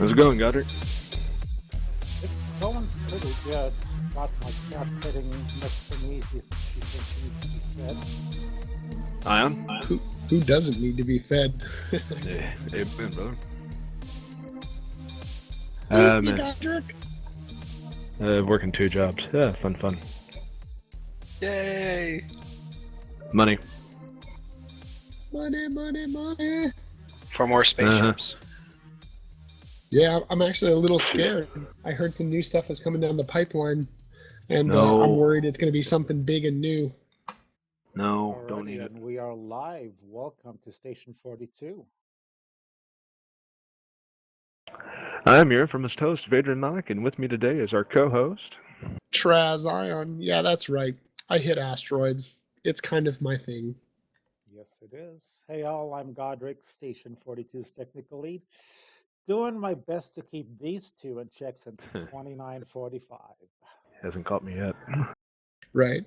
How's it going, Goddard? It's going pretty good. Got my cat sitting next to me. She thinks she needs to be fed. Ion? Who doesn't need to be fed? Hey, man, brother. Me, Man, Patrick. working 2 jobs. Yeah, fun. Yay! Money. Money. For more spaceships. Yeah, I'm actually a little scared. I heard some new stuff is coming down the pipeline, and No. I'm worried it's going to be something big and new. No, don't Alrighty, need it. and we are live. Welcome to Station 42. I'm your infamous host, Virgina, and with me today is our co-host. Traz Ion. Yeah, that's right. I hit asteroids. It's kind of my thing. Yes, it is. Hey, all, I'm Godric, Station 42's technical lead. Doing my best to keep these two in check since 2945. Hasn't caught me yet. Right.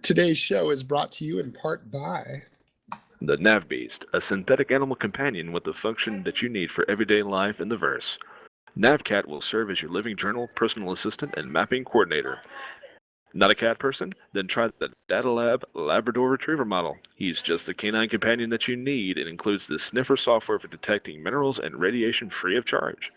Today's show is brought to you in part by The Nav Beast, a synthetic animal companion with the function that you need for everyday life in the verse. NavCat will serve as your living journal, personal assistant, and mapping coordinator. Not a cat person? Then try the Data Lab Labrador Retriever model. He's just the canine companion that you need and includes the sniffer software for detecting minerals and radiation free of charge.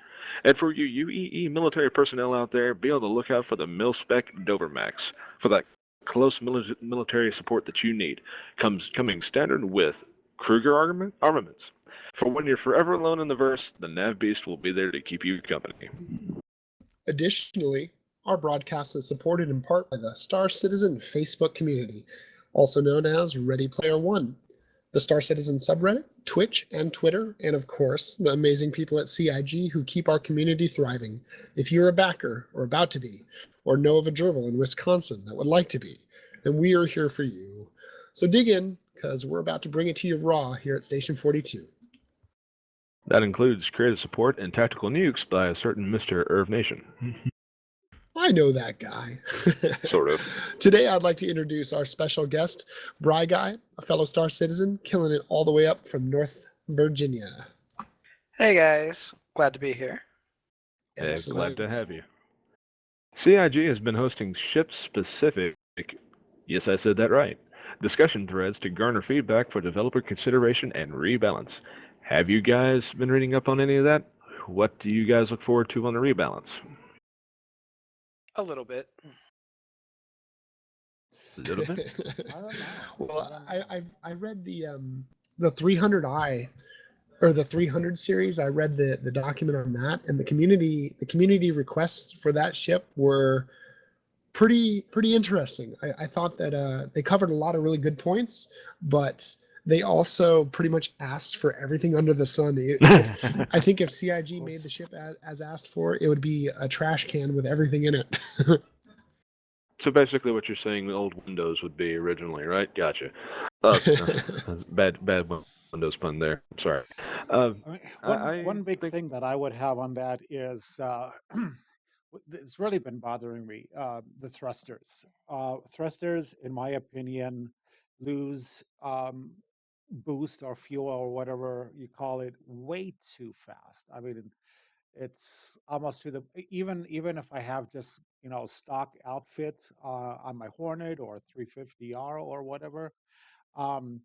And for you UEE military personnel out there, be on the lookout for the mil-spec Dobermax for that close military support that you need. Coming standard with Kruger armaments. For when you're forever alone in the verse, the Nav Beast will be there to keep you company. Additionally, our broadcast is supported in part by the StarCitizen Facebook community, also known as Ready Player One, the StarCitizen subreddit, Twitch, and Twitter, and of course, the amazing people at CIG who keep our community thriving. If you're a backer, or about to be, or know of a gerbil in Wisconsin that would like to be, then we are here for you. So dig in, because we're about to bring it to you raw here at Station 42. That includes creative support and tactical nukes by a certain Mr. Irv Nation. I know that guy. Sort of. Today, I'd like to introduce our special guest, Briguy, a fellow Star Citizen, killing it all the way up from North Virginia. Hey guys, glad to be here. Hey, Excellent. glad to have you. CIG has been hosting ship-specific, yes, I said that right, discussion threads to garner feedback for developer consideration and rebalance. Have you guys been reading up on any of that? What do you guys look forward to on the rebalance? A little bit. A little bit? I don't know. Well, I read the 300i or the 300 series. I read the document on that, and the community requests for that ship were pretty interesting. I thought that they covered a lot of really good points, but they also pretty much asked for everything under the sun. I think if CIG made the ship as asked for, it would be a trash can with everything in it. So basically what you're saying the old Windows would be originally, right? Gotcha. That's bad Windows pun there. I'm sorry. One big thing that I would have on that is it's really been bothering me, the thrusters. Thrusters, in my opinion, lose boost or fuel or whatever you call it way too fast. I mean, it's almost to the even if I have just stock outfit on my Hornet or 350R or whatever, um,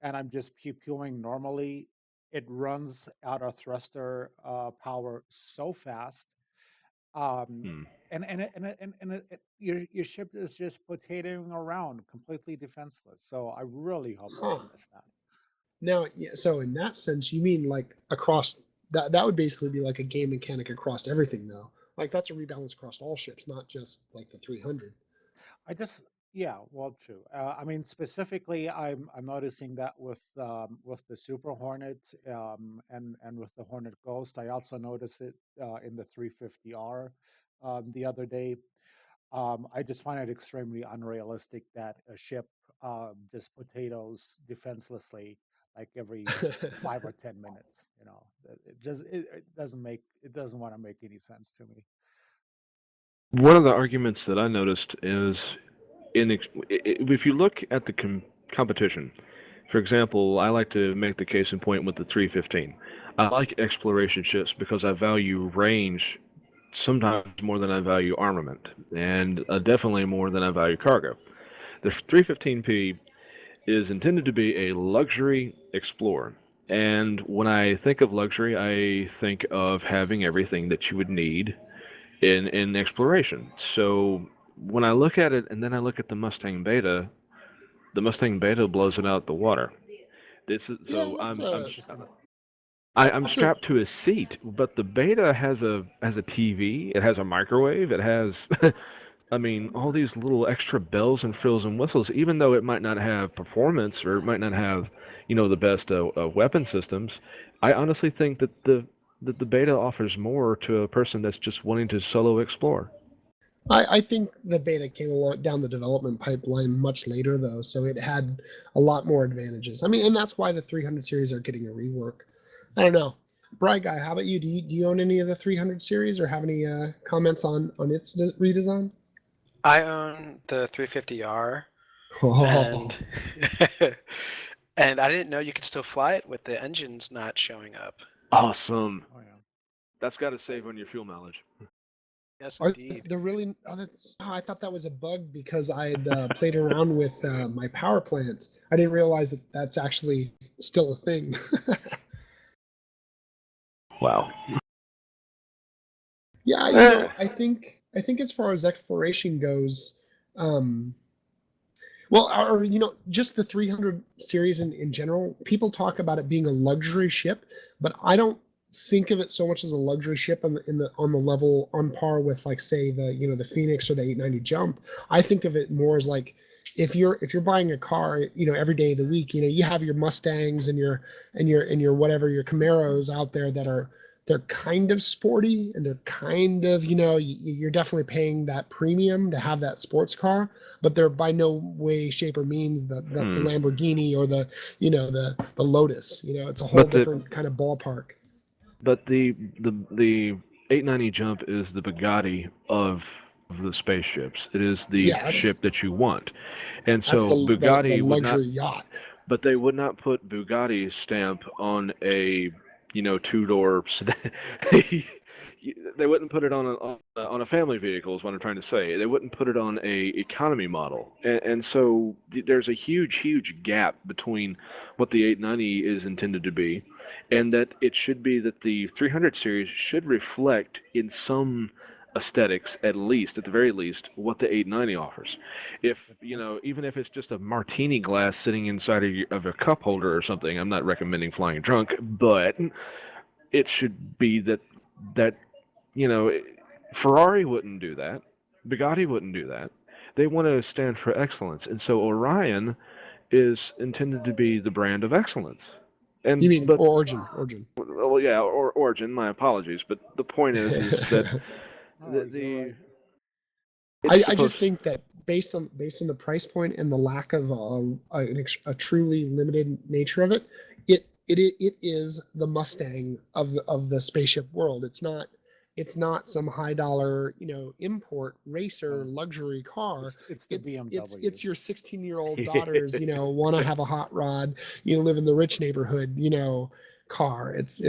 and I'm just pewing normally, it runs out of thruster power so fast. Um, Hmm. your ship is just potatoing around, completely defenseless. So I really hope I Huh. don't miss that. Now, yeah, so in that sense, you mean like across that would basically be like a game mechanic across everything, though. Like that's a rebalance across all ships, not just like the 300. I just yeah, well, true. I mean, specifically, I'm noticing that with the Super Hornet and with the Hornet Ghost. I also noticed it in the 350R the other day. I just find it extremely unrealistic that a ship just potatoes defenselessly like every 5 or 10 minutes. It doesn't want to make any sense to me. One of the arguments that I noticed is if you look at the competition, for example, I like to make the case in point with the 315. I like exploration ships because I value range sometimes more than I value armament, and definitely more than I value cargo. The 315P is intended to be a luxury explorer. And when I think of luxury, I think of having everything that you would need in exploration. So when I look at it and then I look at the Mustang Beta blows it out the water. This is, Yeah, so that's I'm a I'm that's a strapped to a seat, but the Beta has a TV, it has a microwave, it has I mean, all these little extra bells and frills and whistles, even though it might not have performance or it might not have, the best weapon systems, I honestly think that the beta offers more to a person that's just wanting to solo explore. I think the beta came along down the development pipeline much later though, so it had a lot more advantages. I mean, and that's why the 300 series are getting a rework. I don't know. Briguy, how about you? Do you own any of the 300 series or have any comments on its redesign? I own the 350R, Oh, and and I didn't know you could still fly it with the engines not showing up. Awesome. Oh yeah. That's got to save on your fuel mileage. Yes, are indeed. they're really? I thought that was a bug because I had played around with my power plant. I didn't realize that that's actually still a thing. Wow. Yeah, Eh. I think as far as exploration goes, um, well, or just the 300 series in general, people talk about it being a luxury ship, but I don't think of it so much as a luxury ship on the level on par with like say the Phoenix or the 890 Jump. I think of it more as like if you're buying a car, every day of the week, you have your Mustangs and your whatever your Camaros out there that are they're kind of sporty and they're kind of you're definitely paying that premium to have that sports car, but they're by no way, shape, or means the Hmm. Lamborghini or the Lotus. It's a whole But the different kind of ballpark. but the 890 Jump is the Bugatti of the spaceships. It is the Yeah, ship that you want. And that's so the Bugatti would not, luxury yacht. but they would not put Bugatti's stamp on a, two-door sedan. They wouldn't put it on a family vehicle is what I'm trying to say. They wouldn't put it on a economy model. And so there's a huge gap between what the 890 is intended to be and that it should be that the 300 series should reflect in some aesthetics, at the very least, what the 890 offers. If even if it's just a martini glass sitting inside of a cup holder or something, I'm not recommending flying drunk, but it should be that you know Ferrari wouldn't do that, Bugatti wouldn't do that. They want to stand for excellence, and so Orion is intended to be the brand of excellence. You And mean but Origin? well, yeah, or Origin. My apologies, but the point is that Oh, you're the right. it's I just supposed. think that based on the price point and the lack of a truly limited nature of it, it is the Mustang of the spaceship world. It's not some high dollar import racer No, luxury car. it's the It's BMW. your 16-year-old daughter's want to have a hot rod, live in the rich neighborhood car. It's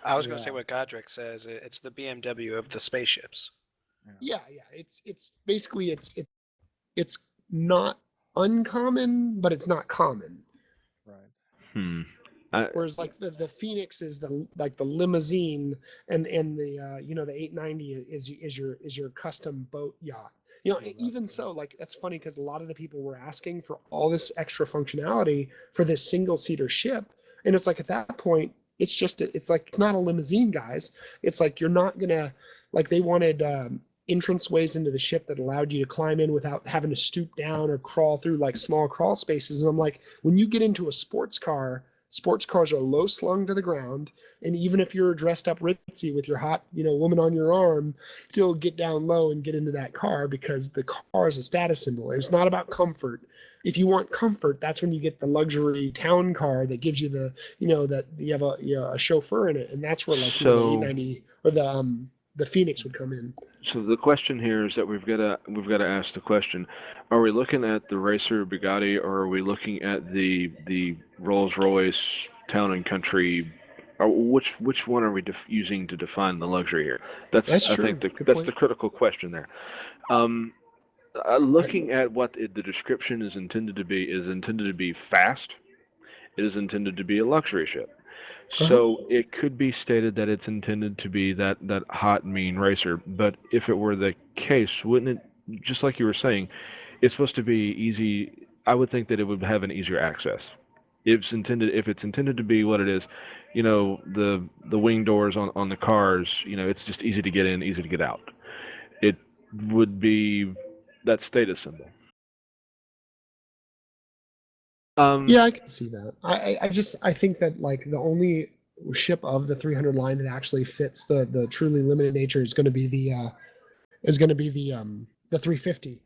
I was going to say Yeah, what Godric says. It's the BMW of the spaceships. yeah, yeah. It's basically it's not uncommon, but it's not common. right. Hmm. I, Whereas like the Phoenix is the limousine, and the 890 is your custom boat yacht. Yeah, Even that's so, like that's funny because a lot of the people were asking for all this extra functionality for this single seater ship, and it's like at that point, it's like it's not a limousine, guys. It's like you're not gonna like they wanted entrance ways into the ship that allowed you to climb in without having to stoop down or crawl through like small crawl spaces. And I'm like, when you get into a sports cars are low slung to the ground. And even if you're dressed up ritzy with your hot, woman on your arm, still get down low and get into that car because the car is a status symbol. It's not about comfort. If you want comfort, that's when you get the luxury town car that gives you that you have a chauffeur in it. And that's where like, the so 890 or the Phoenix would come in. So the question here is that we've got to ask the question: are we looking at the racer Bugatti, or are we looking at the Rolls Royce Town and Country Or which one are we using to define the luxury here? That's I true. think Good that's point. the critical question there. Looking at what the description is intended to be fast. It is intended to be a luxury ship. So it could be stated that it's intended to be that hot, mean racer. But if it were the case, wouldn't it, just like you were saying, it's supposed to be easy? I would think that it would have an easier access. If it's intended to be what it is, the wing doors on the cars, it's just easy to get in, easy to get out. It would be that status symbol. Yeah, I can see that. I think that like the only ship of the 300 line that actually fits the truly limited nature is going to be the 350,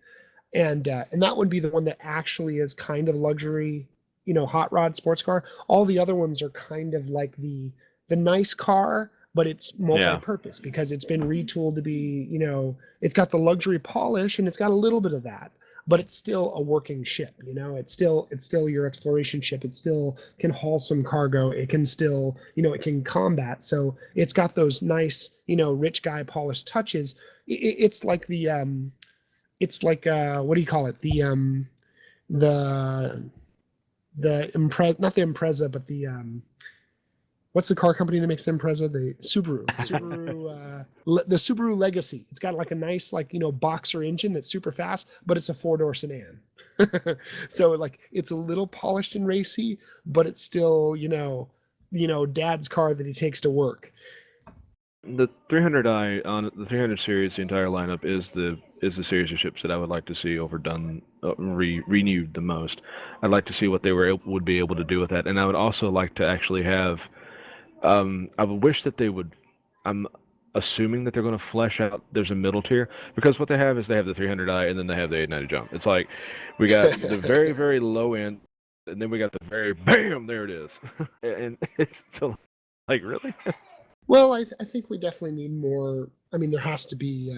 and that would be the one that actually is kind of luxury, hot rod sports car. All the other ones are kind of like the nice car, but it's multi-purpose because it's been retooled to be, it's got the luxury polish and it's got a little bit of that, but it's still a working ship. It's still your exploration ship. It still can haul some cargo. It can still, it can combat. So it's got those nice, rich guy polished touches. It's like it's like what do you call it? The Impreza, not the Impreza, but the what's the car company that makes the Impreza? The Subaru. The Subaru Legacy. It's got like a nice boxer engine that's super fast, but it's a 4-door sedan. So like it's a little polished and racy, but it's still dad's car that he takes to work. The 300i on the 300 series, the entire lineup is the series of ships that I would like to see overdone, renewed the most. I'd like to see what they would be able to do with that, and I would also like to actually have. I would wish that they would. I'm assuming that they're going to flesh out. There's a middle tier because what they have is they have the 300i and then they have the 890 jump. It's like we got the very very low end, and then we got the very bam. There it is, and it's so like really. Well, I think we definitely need more. I mean, there has to be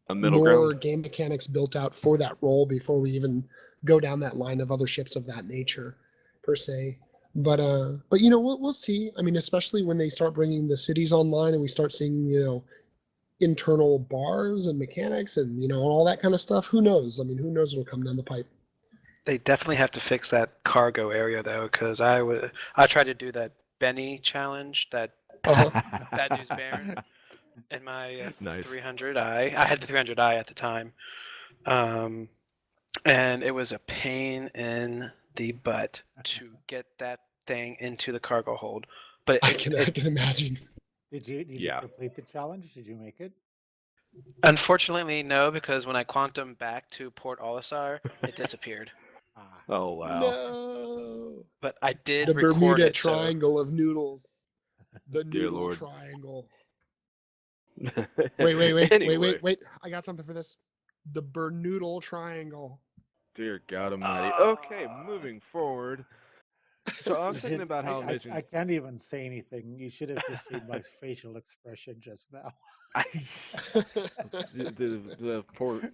A middle more ground. game mechanics built out for that role before we even go down that line of other ships of that nature, per se. But we'll see. I mean, especially when they start bringing the cities online and we start seeing internal bars and mechanics and all that kind of stuff. Who knows? I mean, who knows what'll come down the pipe? They definitely have to fix that cargo area though, because I tried to do that Benny challenge, that Bad News Baron, in my Nice. 300i. I had the 300i at the time, and it was a pain in the butt to get that thing into the cargo hold. But I can imagine. Did you complete the challenge? Did you make it? Unfortunately, no, because when I quantum back to Port Olisar, it disappeared. Oh wow. No. But I did The record Bermuda it. Triangle of noodles. The Dear noodle Lord. triangle. Anyway. Wait. I got something for this. The Bernoodle Triangle. Dear God Almighty. Okay, moving forward. So I was thinking about how amazing. I can't even say anything. You should have just seen my facial expression just now.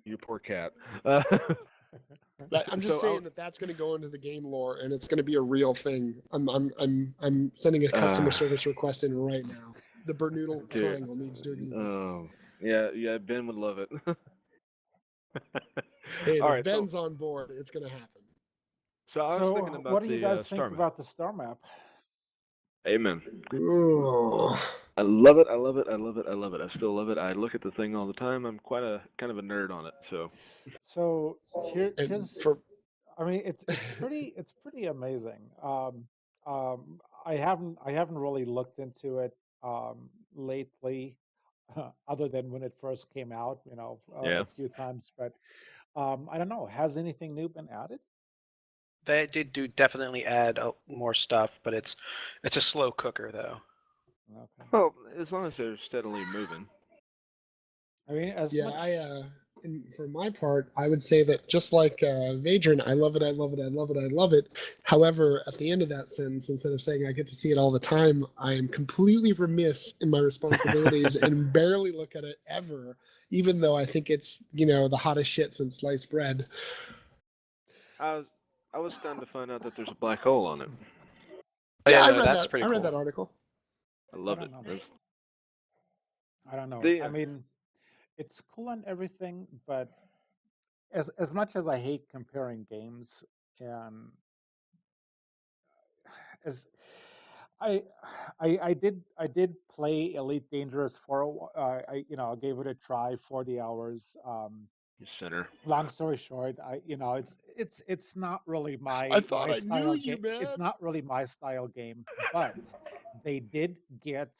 Your poor cat. I'm just saying that's going to go into the game lore, and it's going to be a real thing. I'm sending a customer service request in right now. The Bernoodle Triangle needs to exist. Yeah, Ben would love it. Hey, all if right, Ben's on board, it's going to happen. So I was thinking about what do you guys think star map. about the star map? Amen. Ooh. I love it. I still love it. I look at the thing all the time. I'm quite a kind of a nerd on it. So here's I mean, it's pretty amazing. I haven't really looked into it lately, other than when it first came out, a few times. But I don't know. Has anything new been added? They did definitely add more stuff, but it's a slow cooker though. Okay. Well, as long as they're steadily moving. I mean, and for my part, I would say that just like Vadron, I love it. However, at the end of that sentence, instead of saying I get to see it all the time, I am completely remiss in my responsibilities and barely look at it ever, even though I think it's the hottest shit since sliced bread. I was stunned to find out that there's a black hole on it. Yeah, I read that article. I loved it. don't know. That's, I don't know. the I mean, it's cool and everything, but as much as I hate comparing games, and as I I did play Elite Dangerous for I gave it a try, 40 hours. center. Long story short, it's not really I my thought I knew style you, game. It's man. not really my style game, but they did get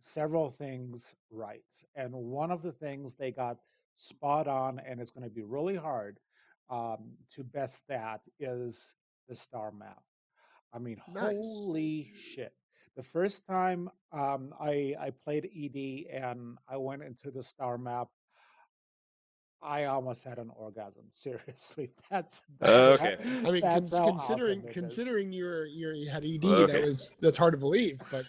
several things right. And one of the things they got spot on, and it's going to be really hard to best that, is the star map. I mean, Nice. holy shit. The first time I played ED and I went into the star map, I almost had an orgasm. Seriously, Okay. I mean, that's how awesome considering it is. considering you had ED, Okay. that's hard to believe. But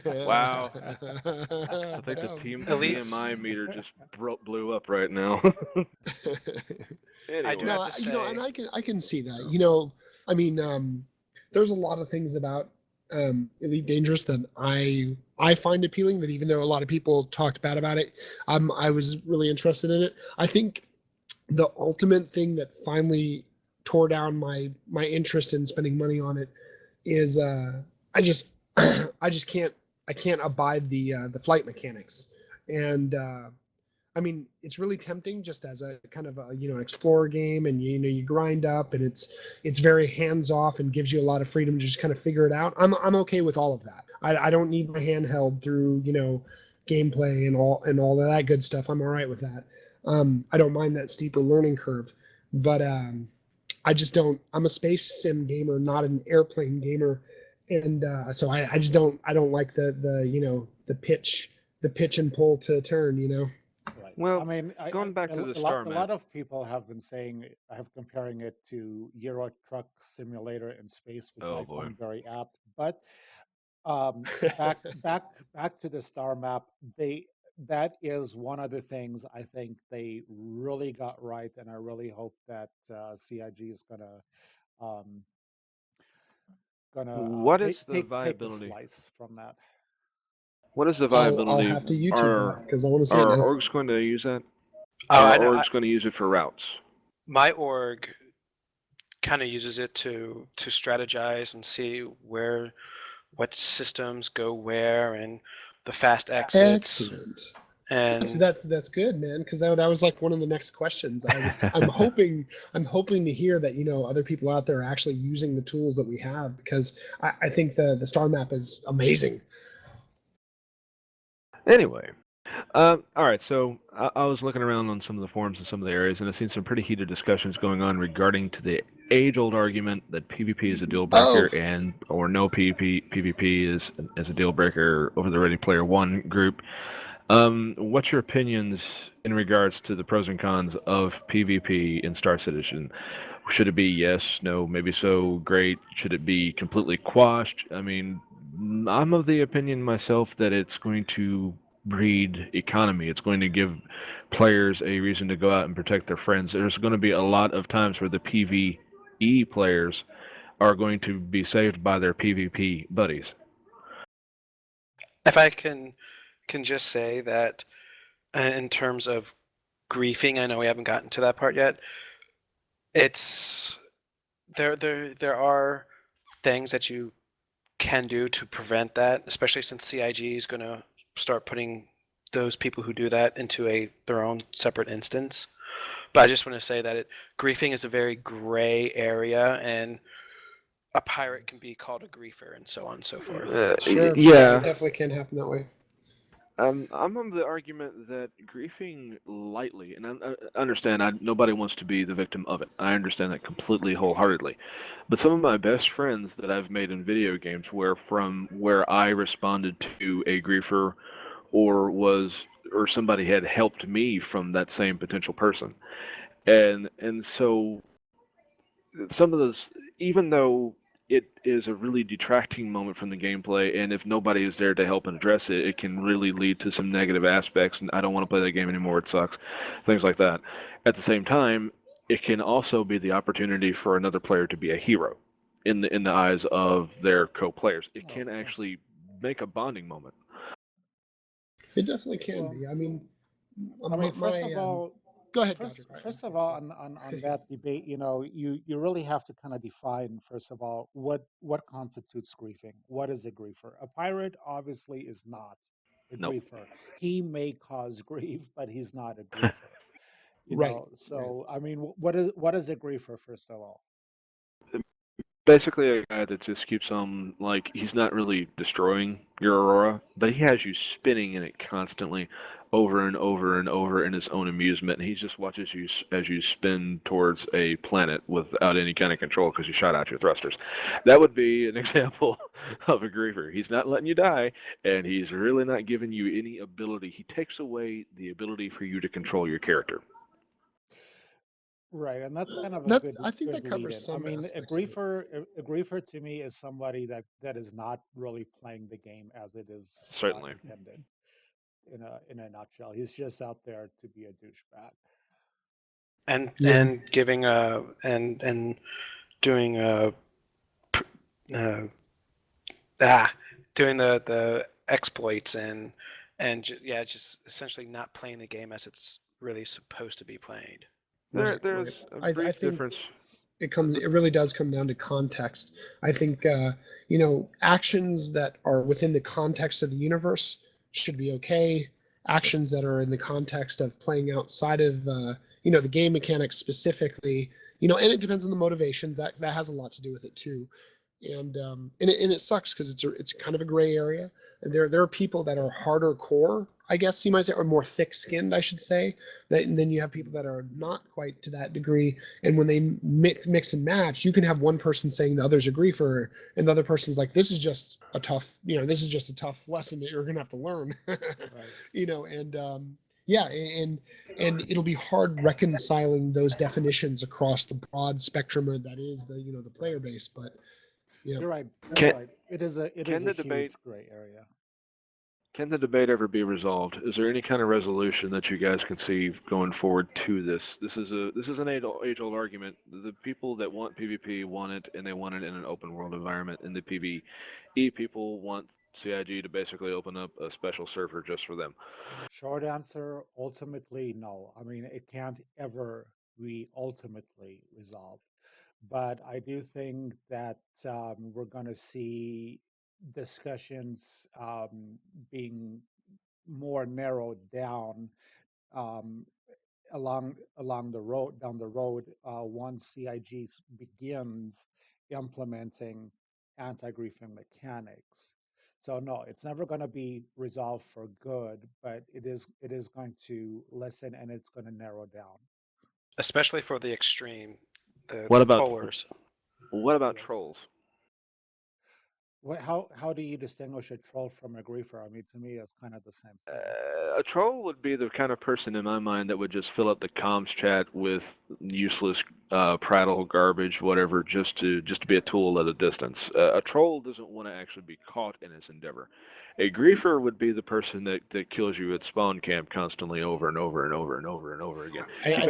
Wow. I but think the team Elites. TMI meter just blew up right now. I do Anyway. have no, to and say, I can see that. Oh. I mean, there's a lot of things about Elite Dangerous that I find appealing. That even though a lot of people talked bad about it, I was really interested in it. I think the ultimate thing that finally tore down my interest in spending money on it is I just I just can't abide the flight mechanics. And I mean, it's really tempting just as a kind of a an explorer game, and you grind up, and it's very hands off and gives you a lot of freedom to just kind of figure it out. I'm okay with all of that. I don't need my handheld through gameplay and all of that good stuff. I'm all right with that. I don't mind that steeper learning curve, but I just don't. I'm a space sim gamer, not an airplane gamer, and so I just don't like the pitch and pull to turn. Right. I Well, mean, going back to the star a map. lot of people have been saying, have comparing it to Euro Truck Simulator in space, which Oh I boy. find very apt. But um, back back back to the star map, that is one of the things I think they really got right, and I really hope that CIG is um, gonna What is the take a viability? slice from that. What is the I'll viability? have to YouTube Are that because I want to see it are now. orgs going to use that? oh, Are I know, orgs going to use it for routes? my org kind of uses it to strategize and see what systems go where and the fast exits. Excellent. And That's good, man. Because that was like one of the next questions. I'm hoping to hear that other people out there are actually using the tools that we have because I think the star map is amazing. Anyway, all right. So I was looking around on some of the forums in some of the areas, and I've seen some pretty heated discussions going on regarding to the age-old argument that PvP is a deal breaker, Oh, and or no PvP is a deal breaker over the Ready Player One group. What's your opinions in regards to the pros and cons of PvP in Star Citizen? Should it be yes, no, maybe so, great? Should it be completely quashed? I mean, I'm of the opinion myself that it's going to breed economy. It's going to give players a reason to go out and protect their friends. There's going to be a lot of times where the PvE players are going to be saved by their PvP buddies. if I can just say that in terms of griefing, I know we haven't gotten to that part yet. It's there are things that you can do to prevent that, especially since CIG is going to start putting those people who do that into their own separate instance. But I just want to say that griefing is a very gray area, and a pirate can be called a griefer, and so on and so forth. sure. Yeah, it Yeah. definitely can happen that way. I'm of the argument that griefing lightly, and I understand nobody wants to be the victim of it. I understand that completely wholeheartedly. But some of my best friends that I've made in video games were from where I responded to a griefer or somebody had helped me from that same potential person. And so some of those, even though it is a really detracting moment from the gameplay, and if nobody is there to help and address it, it can really lead to some negative aspects. And I don't want to play that game anymore. It sucks, things like that. At the same time, it can also be the opportunity for another player to be a hero in the eyes of their co-players. It Oh, can of course. actually make a bonding moment. It definitely can be. I mean, first of all, go ahead, First of all, on that debate, you really have to kind of define, first of all, what constitutes griefing. What is a griefer? A pirate obviously is not a Nope. griefer. He may cause grief, but he's not a griefer. So I mean, what is a griefer, first of all? Basically, a guy that just keeps on, like, he's not really destroying your aurora, but he has you spinning in it constantly, over and over and over in his own amusement, and he just watches you as you spin towards a planet without any kind of control because you shot out your thrusters. That would be an example of a griever. He's not letting you die, and he's really not giving you any ability. He takes away the ability for you to control your character. Right, and that's kind of a good I think good that covers lead-in. I some mean, aspects of it. a griefer to me is somebody that is not really playing the game as it is Certainly. intended. In a nutshell, he's just out there to be a douchebag. And giving and doing doing the exploits and just essentially not playing the game as it's really supposed to be played. There's a brief difference. It really does come down to context. I think actions that are within the context of the universe should be okay. Actions that are in the context of playing outside of the game mechanics specifically, and it depends on the motivations. That has a lot to do with it too. And it sucks because it's kind of a gray area. And there are people that are harder core, I guess you might say, or more thick-skinned, I should say. And then you have people that are not quite to that degree. And when they mix and match, you can have one person saying the other's a griefer, and the other person's like, "This is just a tough, this is just a tough lesson that you're gonna have to learn," and and it'll be hard reconciling those definitions across the broad spectrum that is the player base, but. Yeah. You're right. Right. It is a huge gray area. Can the debate ever be resolved? Is there any kind of resolution that you guys can see going forward to this? This is an age-old argument. The people that want PvP want it, and they want it in an open world environment. And the PvE people want CIG to basically open up a special server just for them. Short answer, ultimately, no. I mean, it can't ever be ultimately resolved. But I do think that we're going to see discussions being more narrowed down um, along the road down the road once CIG begins implementing anti-griefing mechanics. So no, it's never going to be resolved for good, but it is going to lessen and it's going to narrow down. Especially for the extreme, the polars. What about trolls? How do you distinguish a troll from a griefer? I mean, to me, it's kind of the same thing. A troll would be the kind of person in my mind that would just fill up the comms chat with useless prattle, garbage, whatever, just to be a tool at a distance. A troll doesn't want to actually be caught in his endeavor. A griefer would be the person that kills you at spawn camp constantly over and over and over and over and over again. I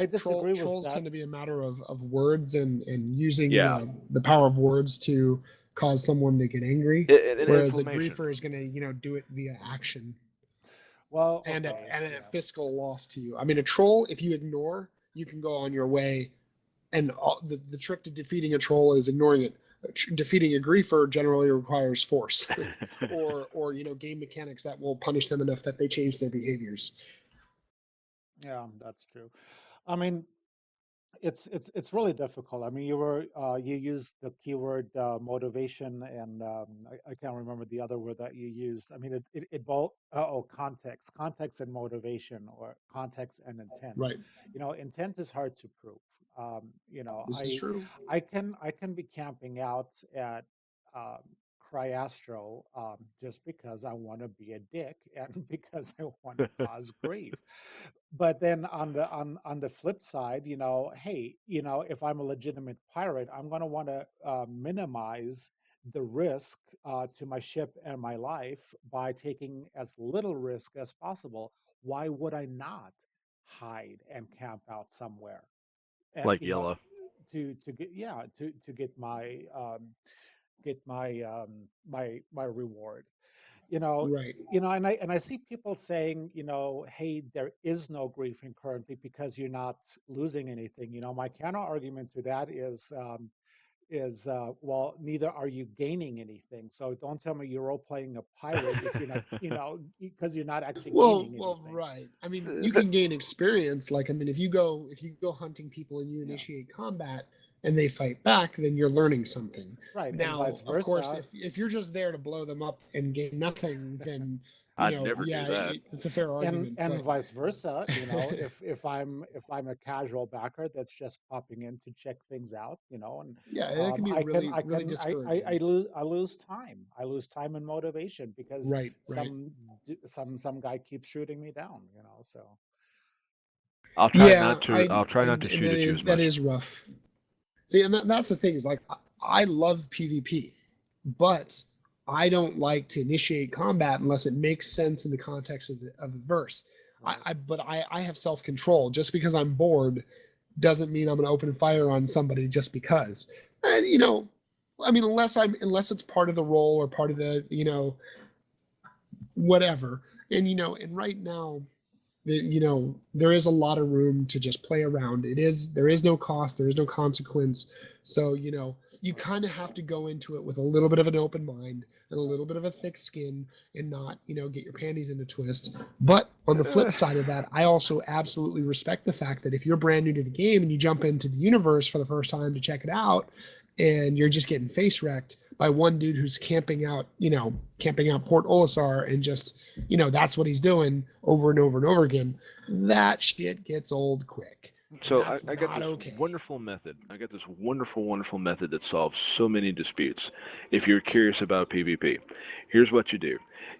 disagree with trolls tend to be a matter of words and using the power of words to cause someone to get angry, whereas a griefer is going to do it via action. Well, and a fiscal loss to you. I mean, a troll, if you ignore, you can go on your way, and the trick to defeating a troll is ignoring it. Defeating a griefer generally requires force, or game mechanics that will punish them enough that they change their behaviors. Yeah, that's true. I mean, it's really difficult. I mean, you used the keyword motivation, and I can't remember the other word that you used. I mean, it both context and motivation, or context and intent. Right. Intent is hard to prove. This is true. I can be camping out at Cryastro just because I want to be a dick and because I want to cause grief. But then on the flip side, hey, if I'm a legitimate pirate, I'm going to want to minimize the risk to my ship and my life by taking as little risk as possible. Why would I not hide and camp out somewhere? Like yellow. To get my my reward. Right. And I see people saying, hey, there is no griefing currently because you're not losing anything. My counter argument to that is well, neither are you gaining anything. So don't tell me you're role playing a pirate if you're not, because you're not actually Well, gaining well, anything. right. I mean, you can gain experience. Like, I mean, if you go hunting people and you Yeah. initiate combat and they fight back, then you're learning something. Right, and Now, vice of course, versa. if you're just there to blow them up and gain nothing, then I'd never do that. it's a fair argument. And But vice versa, if I'm a casual backer that's just popping in to check things out, and yeah, it can be really, really discouraging. I lose time. I lose time and motivation because Right, right. some guy keeps shooting me down, so. I'll try Yeah, not to. I'll try not to and shoot at you as that much. is rough. See, and that's the thing is like I love PvP, but I don't like to initiate combat unless it makes sense in the context of the verse. But I have self control. Just because I'm bored doesn't mean I'm going to open fire on somebody just because. I mean, unless it's part of the role or part of the whatever. And and right now there is a lot of room to just play around. There is no cost, there is no consequence. So you kind of have to go into it with a little bit of an open mind and a little bit of a thick skin and not get your panties in a twist. But on the flip side of that, I also absolutely respect the fact that if you're brand new to the game and you jump into the universe for the first time to check it out and you're just getting face wrecked by one dude who's camping out Port Olisar and just, that's what he's doing over and over and over again, that shit gets old quick. So I got this wonderful method. Wonderful method that solves so many disputes. If you're curious about PvP, here's what you do.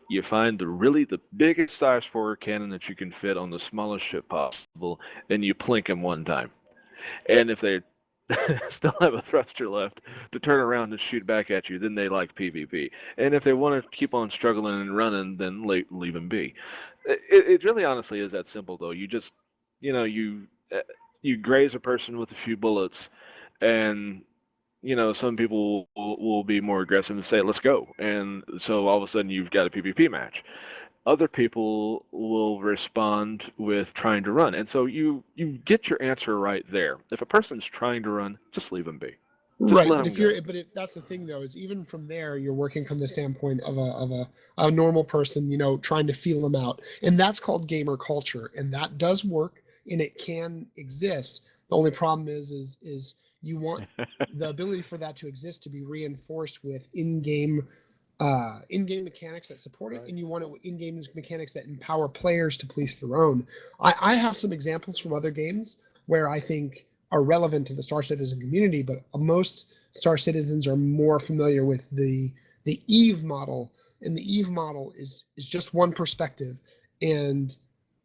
You find the biggest size forward cannon that you can fit on the smallest ship possible, and you plink them one time. And if they still have a thruster left to turn around and shoot back at you, then they like PvP. And if they want to keep on struggling and running, then leave them be. It really honestly is that simple, though. You just, you graze a person with a few bullets, and some people will be more aggressive and say, let's go. And so all of a sudden you've got a PvP match. Other people will respond with trying to run. And so you get your answer right there. If a person's trying to run, just leave them be. Just right. That's the thing though, is even from there, you're working from the standpoint of a normal person, trying to feel them out. And that's called gamer culture. And that does work and it can exist. The only problem is you want the ability for that to exist to be reinforced with in-game mechanics that support it, and you want in-game mechanics that empower players to police their own. I have some examples from other games where I think are relevant to the Star Citizen community, but most Star Citizens are more familiar with the Eve model, and the Eve model is just one perspective. And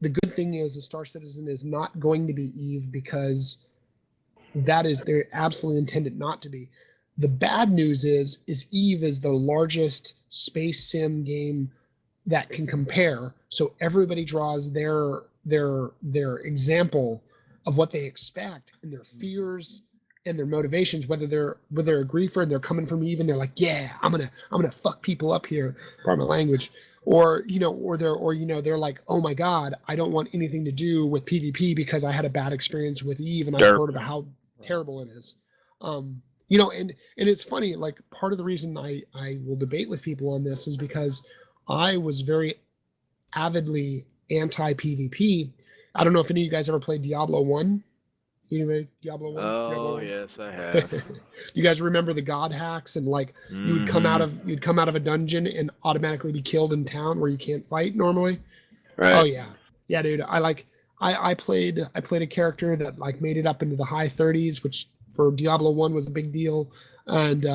the good thing is the Star Citizen is not going to be Eve because they're absolutely intended not to be. The bad news is Eve is the largest space sim game that can compare. So everybody draws their example of what they expect and their fears and their motivations, whether they're a griefer and they're coming from Eve and they're like, yeah, I'm gonna fuck people up here, pardon my language, or they're like, oh my god, I don't want anything to do with PvP because I had a bad experience with Eve and I've heard about how terrible it is. And it's funny, like part of the reason I will debate with people on this is because I was very avidly anti-PvP. I don't know if any of you guys ever played Diablo 1. Diablo 1? Oh, Diablo 1? yes, I have. You guys remember the god hacks and like you'd come out of a dungeon and automatically be killed in town where you can't fight normally? Right. Oh yeah. Yeah, dude. I played a character that like made it up into the high 30s, which for Diablo 1 was a big deal. And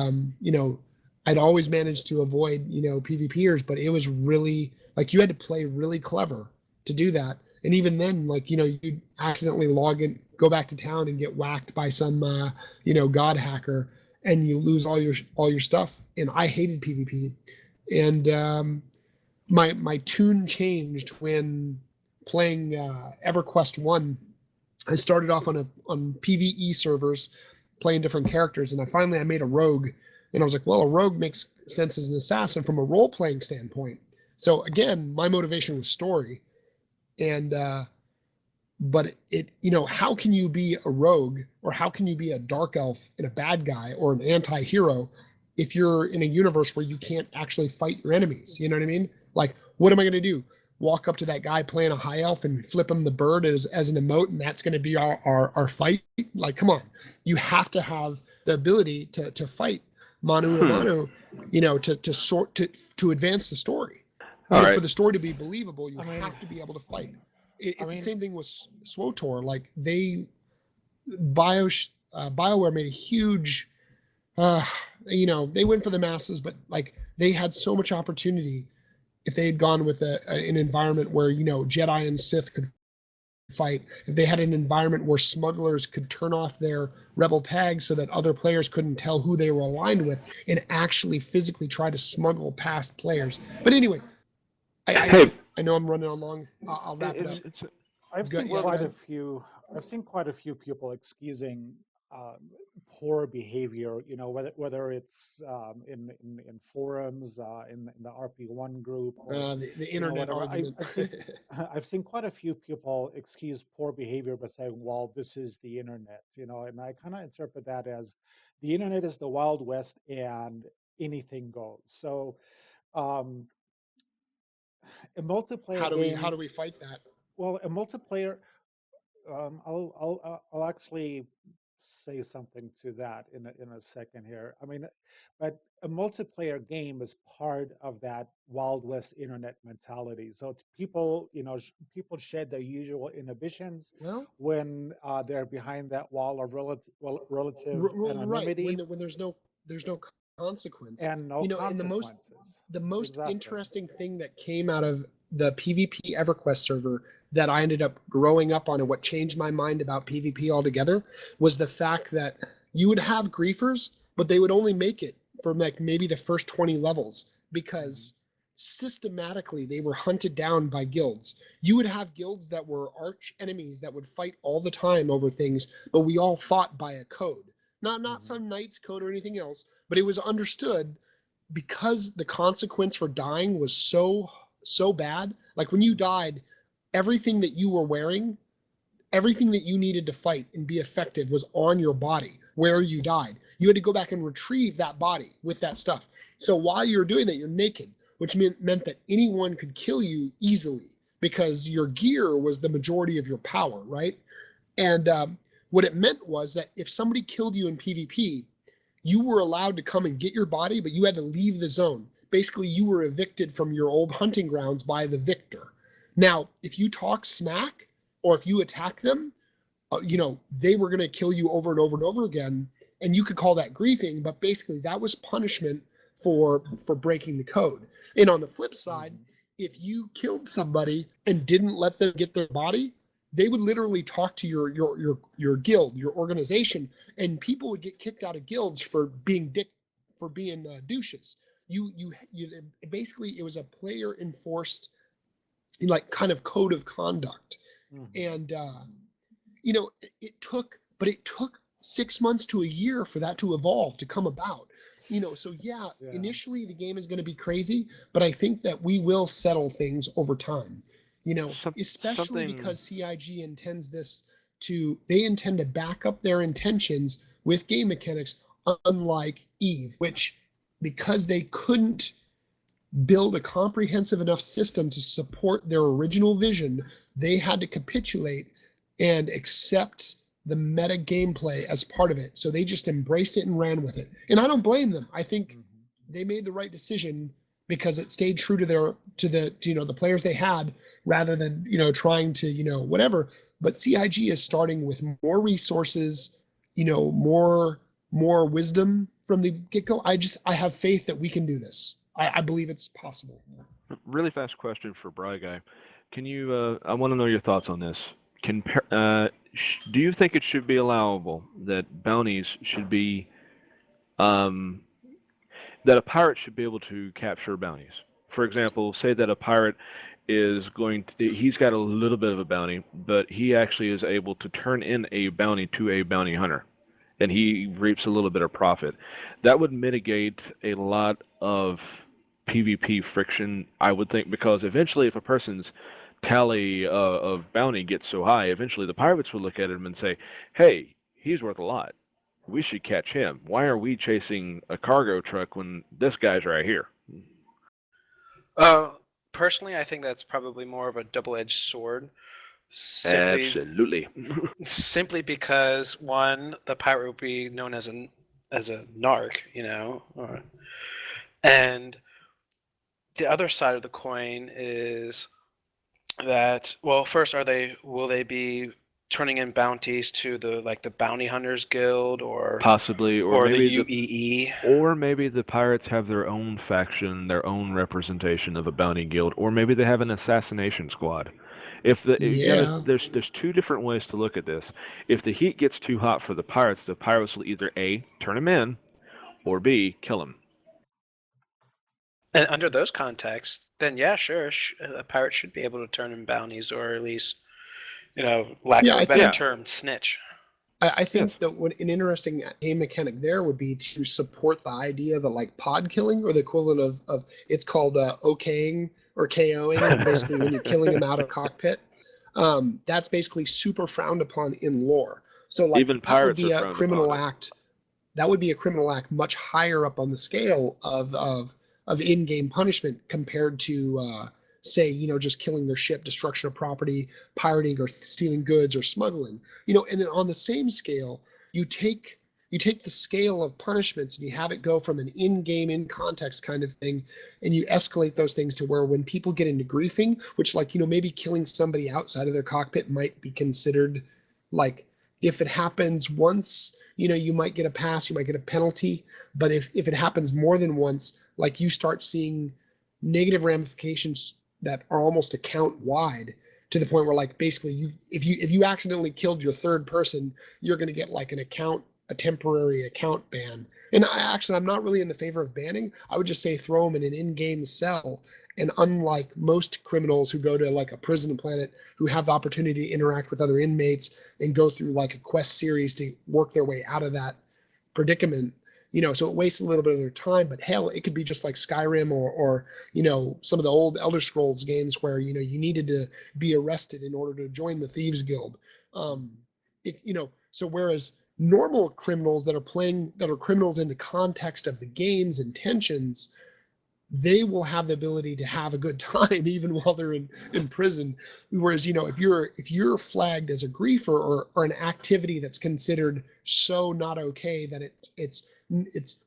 I'd always managed to avoid, PvPers, but it was really like you had to play really clever to do that. And even then, like, you'd accidentally log in, go back to town and get whacked by some god hacker and you lose all your stuff. And I hated PvP. And my tune changed when playing EverQuest 1. I started off on PvE servers playing different characters, and I made a rogue, and I was like, well, a rogue makes sense as an assassin from a role-playing standpoint. So again, my motivation was story, and but it how can you be a rogue, or how can you be a dark elf and a bad guy or an anti-hero if you're in a universe where you can't actually fight your enemies? You know what I mean? Like, what am I going to do? Walk up to that guy playing a high elf and flip him the bird as an emote, and that's going to be our fight? Like, come on. You have to have the ability to fight manu a manu, to advance the story. For the story to be believable, you have to be able to fight. It's the same thing with SWTOR. Like, BioWare made a huge, they went for the masses, but like, they had so much opportunity if they had gone with an environment where, Jedi and Sith could fight. If they had an environment where smugglers could turn off their rebel tags so that other players couldn't tell who they were aligned with and actually physically try to smuggle past players. But anyway, I know I'm running on long. I'll wrap it up. I've seen quite a few people excusing poor behavior. Whether it's in forums, in the RP1 group, or the internet argument. I've seen quite a few people excuse poor behavior by saying, "Well, this is the internet," and I kind of interpret that as the internet is the Wild West and anything goes. So. A multiplayer game. How do we fight that? Well, a multiplayer. I'll actually say something to that in a second here. I mean, but a multiplayer game is part of that Wild West internet mentality. So people, people shed their usual inhibitions when they're behind that wall of relative anonymity. Right. When there's no consequence, and no consequences. And the most interesting thing that came out of the PvP EverQuest server that I ended up growing up on, and what changed my mind about PvP altogether, was the fact that you would have griefers, but they would only make it for like maybe the first 20 levels, because systematically they were hunted down by guilds. You would have guilds that were arch enemies that would fight all the time over things, but we all fought by a code. Not some knight's code or anything else, but it was understood, because the consequence for dying was so bad. Like, when you died, everything that you were wearing, everything that you needed to fight and be effective was on your body where you died. You had to go back and retrieve that body with that stuff. So while you're doing that, you're naked, which meant that anyone could kill you easily, because your gear was the majority of your power, right? And what it meant was that if somebody killed you in PvP, you were allowed to come and get your body, but you had to leave the zone. Basically, you were evicted from your old hunting grounds by the victor. Now, if you talk smack, or if you attack them, they were going to kill you over and over and over again, and you could call that griefing, but basically that was punishment for breaking the code. And on the flip side, if you killed somebody and didn't let them get their body, they would literally talk to your guild, your organization, and people would get kicked out of guilds for being douches. You basically, it was a player enforced, like, kind of code of conduct. And it took 6 months to a year for that to evolve, to come about. So initially the game is going to be crazy, but I think that we will settle things over time. Especially because CIG intends they intend to back up their intentions with game mechanics, unlike EVE, which, because they couldn't build a comprehensive enough system to support their original vision, they had to capitulate and accept the meta gameplay as part of it. So they just embraced it and ran with it. And I don't blame them. I think they made the right decision, because it stayed true to the players they had, rather than trying to whatever. But CIG is starting with more resources, more wisdom from the get-go. I have faith that we can do this. I believe it's possible. Really fast question for Briguy. Can you? I want to know your thoughts on this. Do you think it should be allowable that bounties should be that a pirate should be able to capture bounties? For example, say that a pirate is he's got a little bit of a bounty, but he actually is able to turn in a bounty to a bounty hunter, and he reaps a little bit of profit. That would mitigate a lot of PvP friction, I would think, because eventually if a person's tally of bounty gets so high, eventually the pirates would look at him and say, hey, he's worth a lot. We should catch him. Why are we chasing a cargo truck when this guy's right here? Personally, I think that's probably more of a double-edged sword. Absolutely. Simply because, one, the pirate would be known as a narc, and the other side of the coin is that, well, first, will they be turning in bounties to the bounty hunters guild, or possibly, or maybe the UEE, or maybe the pirates have their own faction, their own representation of a bounty guild, or maybe they have an assassination squad. There's two different ways to look at this. If the heat gets too hot for the pirates will either A, turn them in, or B, kill them. And under those contexts, then yeah, sure, a pirate should be able to turn in bounties, or at least, lack of a better term, snitch. I think that an interesting game mechanic there would be to support the idea that pod killing, or the equivalent of it's called okaying or KOing, basically when you're killing them out of cockpit. That's basically super frowned upon in lore. So even pirates that would be are a criminal upon act. That would be a criminal act much higher up on the scale of in-game punishment compared to say, just killing their ship, destruction of property, pirating, or stealing goods, or smuggling. And then on the same scale, you take the scale of punishments and you have it go from an in-game, in-context kind of thing, and you escalate those things to where when people get into griefing, which maybe killing somebody outside of their cockpit might be considered, if it happens once, you might get a pass, you might get a penalty, but if it happens more than once, you start seeing negative ramifications that are almost account wide, to the point where basically if you accidentally killed your third person, you're going to get a temporary account ban. And I'm not really in the favor of banning. I would just say throw them in an in-game cell. And unlike most criminals who go to a prison planet, who have the opportunity to interact with other inmates and go through a quest series to work their way out of that predicament, so it wastes a little bit of their time. But hell, it could be just like Skyrim or some of the old Elder Scrolls games where you needed to be arrested in order to join the Thieves Guild. So whereas normal criminals that are criminals in the context of the game's intentions, they will have the ability to have a good time even while they're in prison. Whereas, if you're flagged as a griefer or an activity that's considered so not okay that it's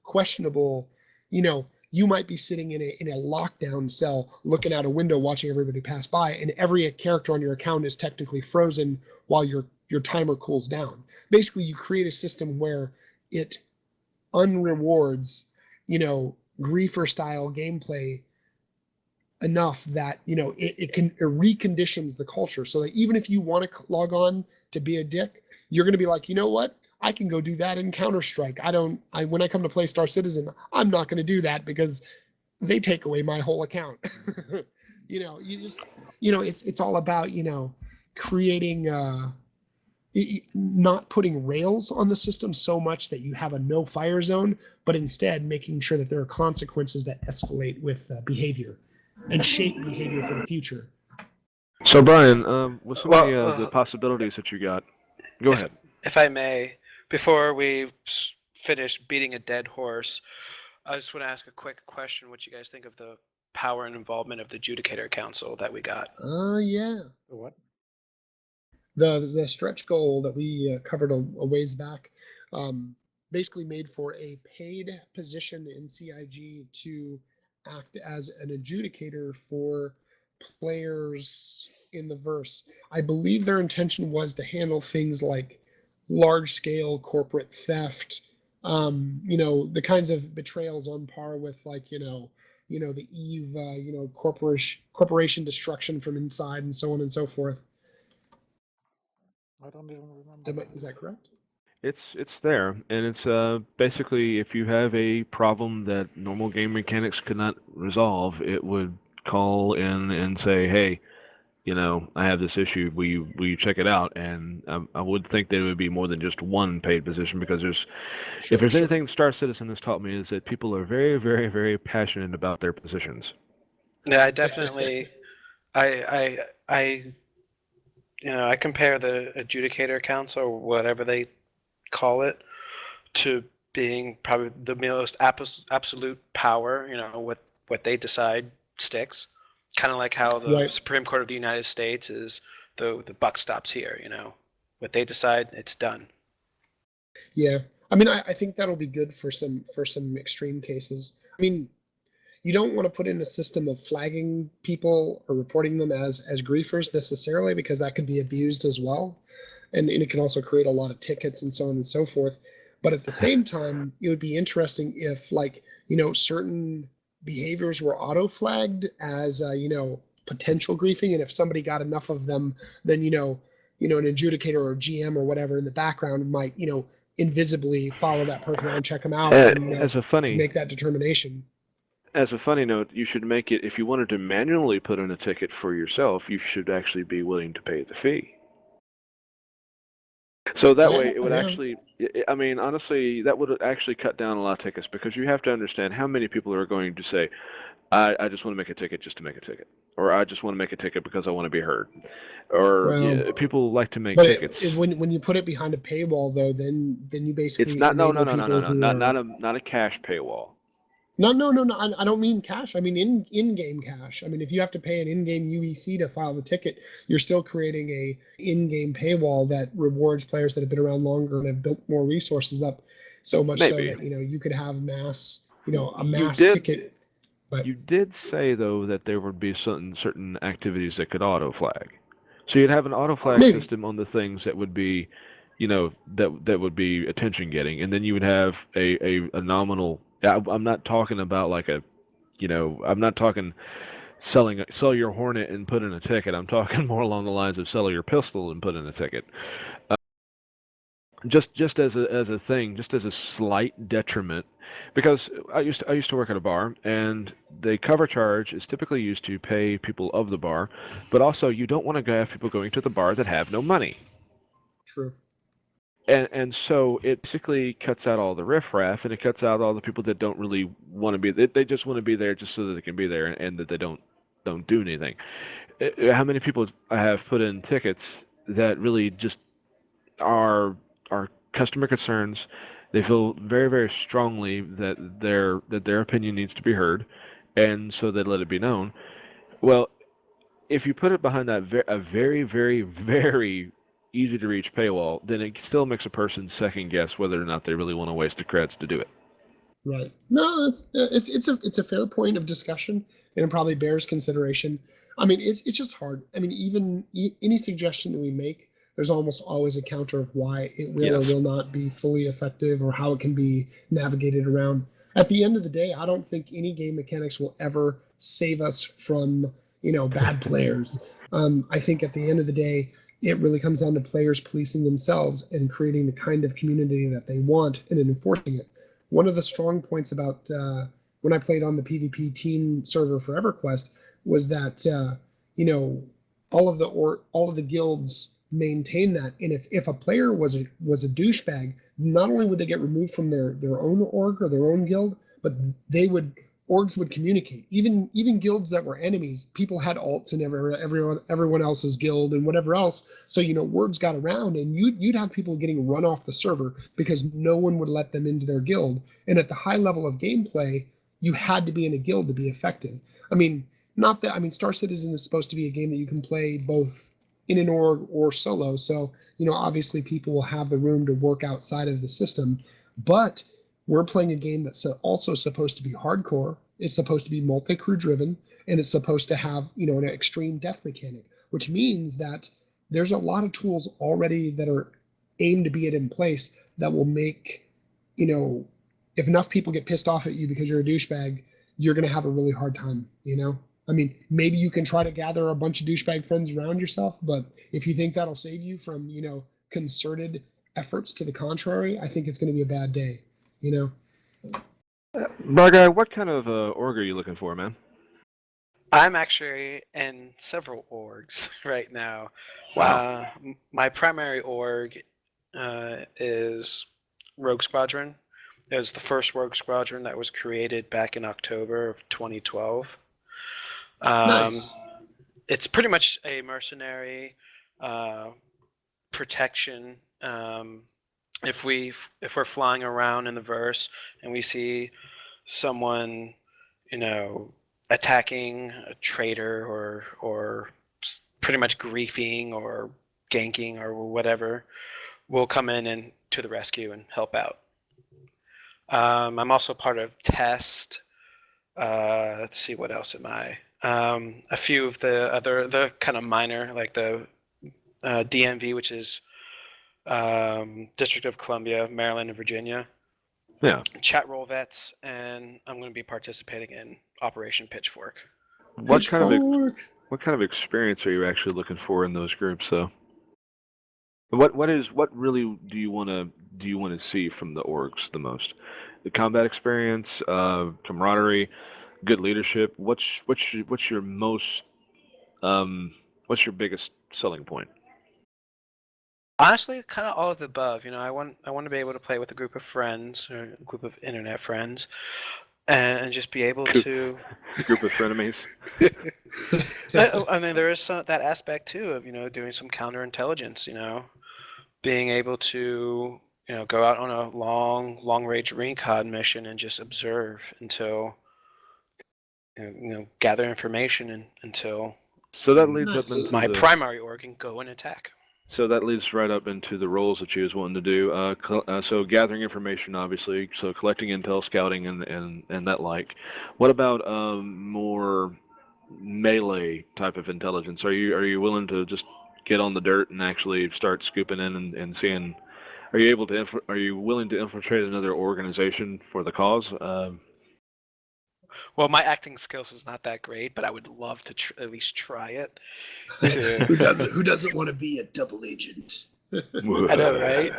questionable, you might be sitting in a lockdown cell looking out a window watching everybody pass by, and every character on your account is technically frozen while your timer cools down. Basically, you create a system where it unrewards, griefer style gameplay enough that it reconditions the culture, so that even if you want to log on to be a dick, you're going to be like, you know what, I can go do that in Counter-Strike. When I come to play Star Citizen, I'm not going to do that because they take away my whole account. It's all about creating not putting rails on the system so much that you have a no fire zone, but instead making sure that there are consequences that escalate with behavior and shape behavior for the future. So Brian, with some of the possibilities that you got, go ahead. If I may, before we finish beating a dead horse, I just want to ask a quick question. What you guys think of the power and involvement of the Judicator Council that we got? Yeah. What? The stretch goal that we covered a ways back basically made for a paid position in CIG to act as an adjudicator for players in the verse. I believe their intention was to handle things like large-scale corporate theft, the kinds of betrayals on par with the Eve, corporation destruction from inside and so on and so forth. I don't even remember. Is that correct? It's there, and it's basically if you have a problem that normal game mechanics could not resolve, it would call in and say, hey, I have this issue. Will you check it out? And I would think there would be more than just one paid position, because if there's anything Star Citizen has taught me, is that people are very, very, very passionate about their positions. Yeah, I definitely, I I compare the adjudicator counts, or whatever they call it, to being probably the most absolute power. What they decide sticks. Kind of like how the Supreme Court of the United States is the buck stops here. What they decide, it's done. Yeah, I mean, I think that'll be good for some extreme cases. I mean, you don't want to put in a system of flagging people or reporting them as griefers necessarily, because that could be abused as well, and it can also create a lot of tickets and so on and so forth. But at the same time, it would be interesting if, like, certain behaviors were auto flagged as potential griefing, and if somebody got enough of them, then an adjudicator or GM or whatever in the background might invisibly follow that person around, check them out, and to make that determination. As a funny note, you should make it, if you wanted to manually put in a ticket for yourself, you should actually be willing to pay the fee. So that way it would actually, I mean, honestly, that would actually cut down a lot of tickets, because you have to understand how many people are going to say, I just want to make a ticket just to make a ticket, or I just want to make a ticket because I want to be heard, or people like to make tickets. When you put it behind a paywall, though, then you basically it's not not a cash paywall. No. I don't mean cash. I mean in-game cash. I mean, if you have to pay an in-game UEC to file the ticket, you're still creating a in-game paywall that rewards players that have been around longer and have built more resources up, so much so that you could have mass ticket. But you did say, though, that there would be certain activities that could auto flag. So you'd have an auto flag system on the things that would be, that would be attention getting, and then you would have a nominal. I'm not talking about like I'm not talking sell your Hornet and put in a ticket. I'm talking more along the lines of sell your pistol and put in a ticket. Just as a thing, just as a slight detriment, because I used to work at a bar, and the cover charge is typically used to pay people of the bar, but also you don't want to have people going to the bar that have no money. True. And so it basically cuts out all the riffraff, and it cuts out all the people that don't really want to be. They just want to be there just so that they can be there, and that they don't do anything. How many people I have put in tickets that really just are customer concerns? They feel very, very strongly that their opinion needs to be heard, and so they let it be known. Well, if you put it behind that a very, very, very easy to reach paywall, then it still makes a person second guess whether or not they really want to waste the creds to do it. Right. No, it's a fair point of discussion, and it probably bears consideration. I mean, it's just hard. I mean, even any suggestion that we make, there's almost always a counter of why it will or will not be fully effective, or how it can be navigated around. At the end of the day, I don't think any game mechanics will ever save us from bad players. I think at the end of the day, it really comes down to players policing themselves and creating the kind of community that they want and then enforcing it. One of the strong points about when I played on the PvP team server for EverQuest was that all of the guilds maintain that, and if a player was a douchebag, not only would they get removed from their own org or their own guild, but orgs would communicate. Even guilds that were enemies, people had alts in everyone else's guild and whatever else. So words got around, and you'd have people getting run off the server because no one would let them into their guild. And at the high level of gameplay, you had to be in a guild to be effective. I mean, Star Citizen is supposed to be a game that you can play both in an org or solo. So obviously people will have the room to work outside of the system, but we're playing a game that's also supposed to be hardcore. It's supposed to be multi-crew driven, and it's supposed to have, an extreme death mechanic, which means that there's a lot of tools already that are aimed to be in place that will make, if enough people get pissed off at you because you're a douchebag, you're going to have a really hard time, I mean, maybe you can try to gather a bunch of douchebag friends around yourself, but if you think that'll save you from, concerted efforts to the contrary, I think it's going to be a bad day. Briguy, what kind of org are you looking for, man? I'm actually in several orgs right now. Wow. My primary org is Rogue Squadron. It was the first Rogue Squadron that was created back in October of 2012. Nice. It's pretty much a mercenary protection. If we're flying around in the verse and we see someone, attacking a traitor or pretty much griefing or ganking or whatever, we'll come in and to the rescue and help out. I'm also part of Test. Let's see, what else am I? A few of the kind of minor, like the DMV, which is District of Columbia, Maryland, and Virginia. Yeah. Chat roll vets, and I'm going to be participating in Operation Pitchfork. What kind of experience are you actually looking for in those groups, though? What really do you want to see from the orgs the most? The combat experience, camaraderie, good leadership. What's your most what's your biggest selling point? Honestly, kind of all of the above. I want to be able to play with a group of friends or a group of internet friends, and just be able to group of frenemies. I mean, there is that aspect too of doing some counterintelligence. Being able to go out on a long range recon mission and just observe until gather information until so that leads up into my primary org and go and attack. So that leads right up into the roles that you was wanting to do. So gathering information, obviously. So collecting intel, scouting, and that like. What about more melee type of intelligence? Are you willing to just get on the dirt and actually start scooping in and seeing? Are you willing to infiltrate another organization for the cause? Well, my acting skills is not that great, but I would love to at least try it. Who doesn't want to be a double agent? I know, right?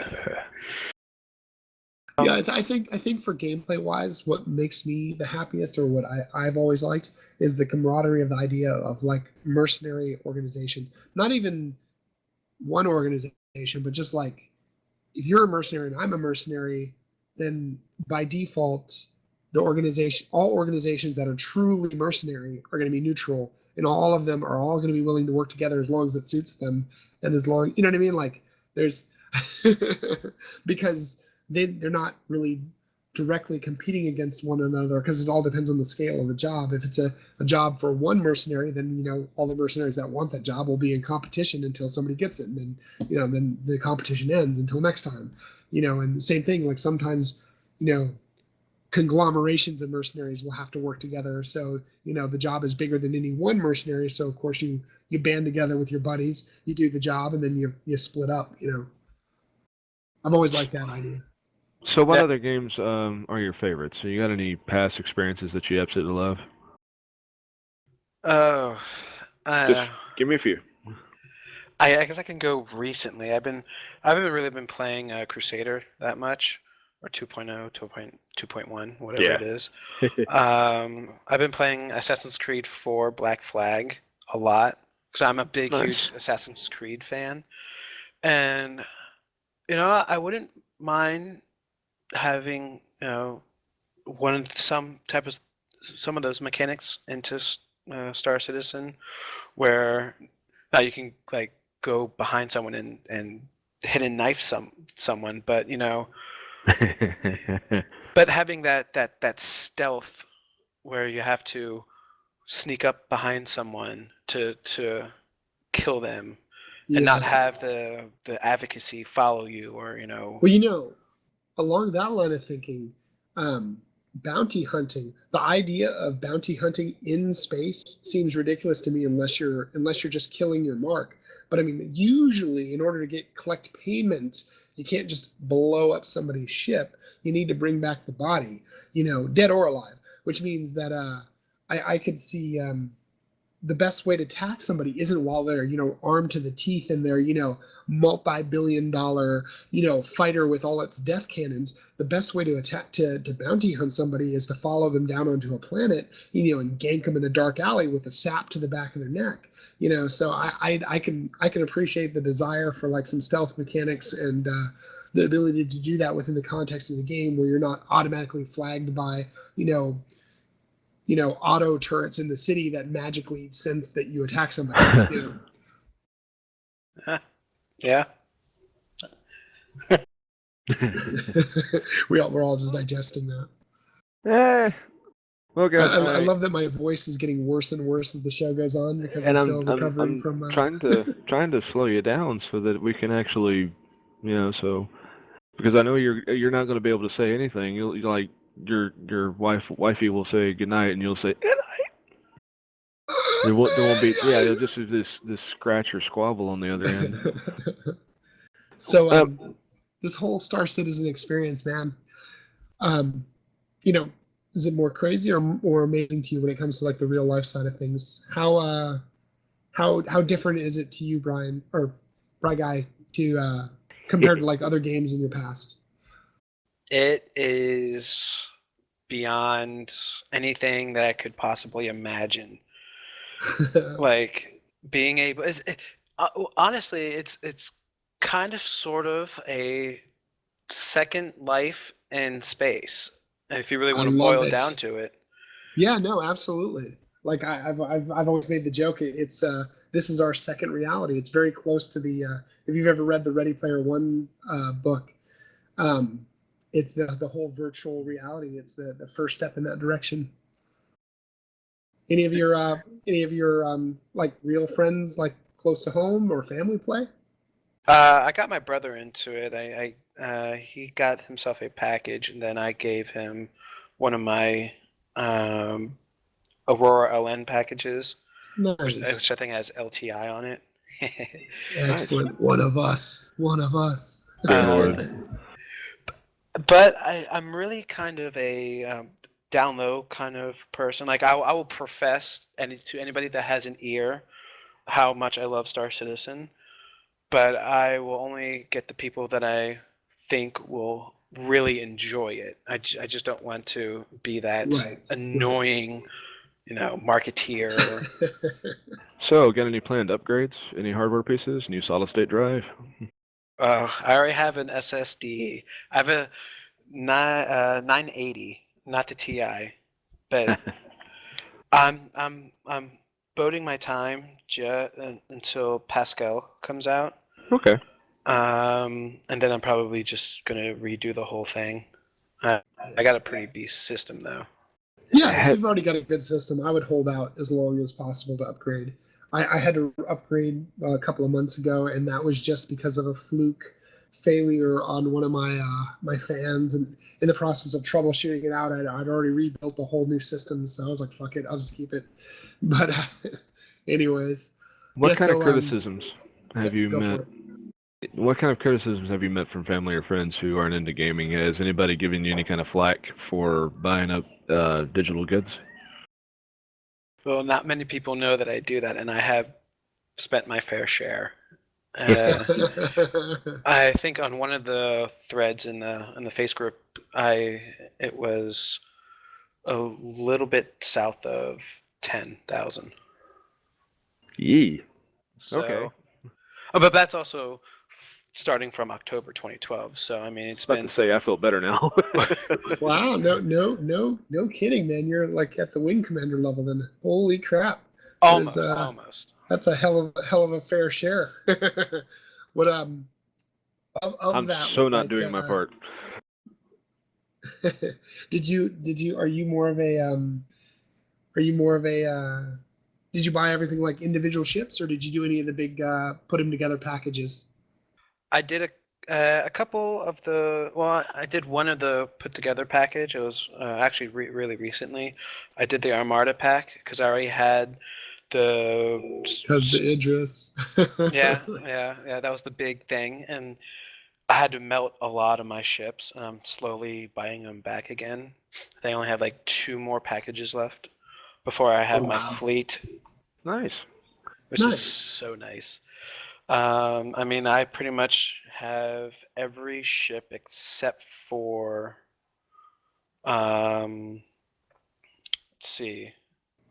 Yeah, I think for gameplay wise, what makes me the happiest, or what I've always liked, is the camaraderie of the idea of like mercenary organizations. Not even one organization, but just like if you're a mercenary and I'm a mercenary, then by default, all organizations that are truly mercenary are going to be neutral, and all of them are all going to be willing to work together as long as it suits them, and as long, you know what I mean? Like there's because they're not really directly competing against one another, because it all depends on the scale of the job. If it's a job for one mercenary, then all the mercenaries that want that job will be in competition until somebody gets it, and then then the competition ends until next time. And the same thing, like sometimes conglomerations of mercenaries will have to work together, so the job is bigger than any one mercenary, so of course you band together with your buddies, you do the job, and then you split up. I've always liked that idea. So what other games are your favorites? So you got any past experiences that you absolutely love? Oh, just give me a few. I guess I can go recently. I haven't really been playing Crusader that much, or 2.0, 2.1, whatever it is. I've been playing Assassin's Creed 4 Black Flag a lot, because I'm a big, huge Assassin's Creed fan. And, I wouldn't mind having, some of those mechanics into Star Citizen, where now you can, like, go behind someone and hit and knife someone, but, but having that stealth where you have to sneak up behind someone to kill them, and not have the advocacy follow you, or Well, along that line of thinking, bounty hunting, the idea of bounty hunting in space seems ridiculous to me unless you're just killing your mark. But I mean, usually in order to collect payments, you can't just blow up somebody's ship. You need to bring back the body, dead or alive, which means that I could see the best way to attack somebody isn't while they're, armed to the teeth and they're, multi-billion-dollar, fighter with all its death cannons. The best way to attack to bounty hunt somebody is to follow them down onto a planet, and gank them in a dark alley with a sap to the back of their neck. So I can appreciate the desire for like some stealth mechanics and the ability to do that within the context of the game, where you're not automatically flagged by, auto turrets in the city that magically sense that you attack somebody. Yeah. We're all just digesting that. Well, guys, I love that my voice is getting worse and worse as the show goes on, because I'm still recovering from. Trying to slow you down so that we can actually, because I know you're not going to be able to say anything. You'll like your wifey will say goodnight, and you'll say good night. There won't be. Yeah, there'll just be this scratch or squabble on the other end. So this whole Star Citizen experience, man. Is it more crazy or more amazing to you when it comes to like the real life side of things? How different is it to you, Brian or Briguy, to compared to like other games in your past? It is beyond anything that I could possibly imagine. Like being able, honestly, it's kind of sort of a second life in space, if you really want to boil it down to it. Yeah, no, absolutely. Like I've always made the joke. It's this is our second reality. It's very close to the. If you've ever read the Ready Player One book, it's the whole virtual reality. It's the first step in that direction. Any of your like real friends like close to home or family play? I got my brother into it. He got himself a package, and then I gave him one of my Aurora LN packages, Nice. which I think has LTI on it. Excellent. One of us. Good Lord. But I'm really kind of a down low kind of person. Like I will profess to anybody that has an ear how much I love Star Citizen, but I will only get the people that I think will really enjoy it. I just don't want to be that annoying, marketeer. So, got any planned upgrades? Any hardware pieces? New solid state drive? I already have an SSD. I have a 980, not the TI, but I'm boding my time until Pascal comes out. Okay. And then I'm probably just gonna redo the whole thing. I got a pretty beast system though. Yeah, if you've already got a good system, I would hold out as long as possible to upgrade. I had to upgrade a couple of months ago, and that was just because of a fluke failure on one of my fans, and in the process of troubleshooting it out, I'd already rebuilt the whole new system, so I was like, fuck it, I'll just keep it. But anyways. What kind of criticisms have you met? What kind of criticisms have you met from family or friends who aren't into gaming? Has anybody given you any kind of flack for buying up digital goods? Well, not many people know that I do that, and I have spent my fair share. I think on one of the threads in the face group, it was a little bit south of 10,000. Yee. So, okay. But that's also starting from October 2012. So I mean, it's been. To say I feel better now. Wow! No kidding, man. You're like at the wing commander level. Then, holy crap! Almost. That's a hell of a fair share. What I'm that, so not doing my part. Did you more of a did you buy everything like individual ships, or did you do any of the big put them together packages? I did a couple of I did one of the put together package. It was actually really recently. I did the Armada pack because I already had the Idris. yeah, that was the big thing, and I had to melt a lot of my ships, and I'm slowly buying them back again. I only have like 2 more packages left before I have my fleet Nice. Which is so nice. I mean, I pretty much have every ship except for, let's see,